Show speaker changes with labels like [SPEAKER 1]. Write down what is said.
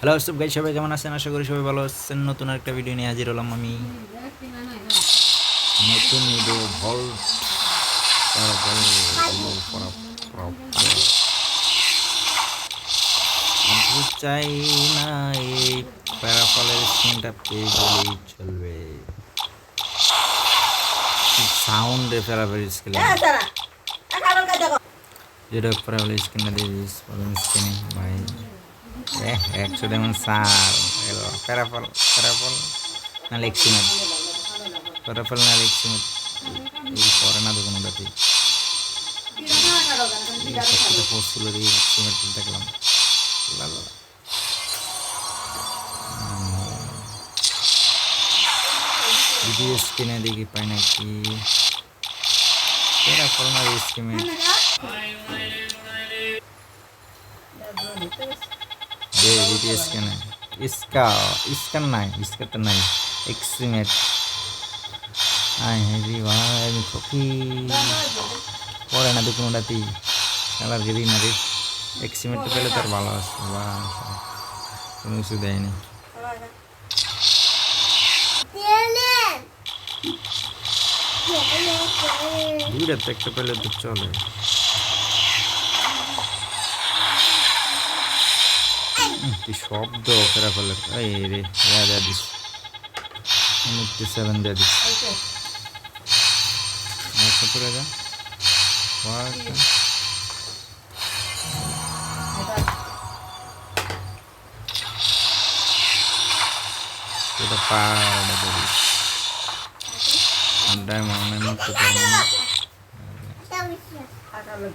[SPEAKER 1] Hello সব guys, সবাই কেমন আছেন? আশা করি সবাই ভালো আছেন। নতুন একটা ভিডিও নিয়ে হাজির হলাম আমি। নতুন ভিডিও ভল্ট চাই না, এই প্যারাফলের স্ক্রিনটা পেয়ে গেলেই চলবে। সাউন্ডে প্যারাফল স্ক্রিন যেটা প্যারাফল স্ক্রিনটা দিয়ে দিস স্ক্রিনে ভাই 100 যেমন সার প্যারাফল প্যারাফল না লেক্সিমেট প্যারাফল না লেক্সিমেট এই পরে না তো কোনোটাতেই পড়ছিল লেক্সিমেট দেখলাম ভিডিও স্ক্রিনে দেখি পাই নাকি প্যারাফল না লেক্সিমেট দে ভিডিও স্ক্রিনে इसका নাই इसका নাই এক্সিমেট আই হেভি ভাই আমি কপি পরে না তো কোনোটাতেই কালার গেরি না রে এক্সিমেটটা পেলে তার ভালো আছে বা কোনো কিছু দেয়নি দুইটাতে একটা পেলে তো চলে কি শব্দ প্যারাফলের এই রে দেয়া দিস 7 দেয়া দিস পরে যা এটা পাড়া দিস ডায়মন্ড করতে পারবো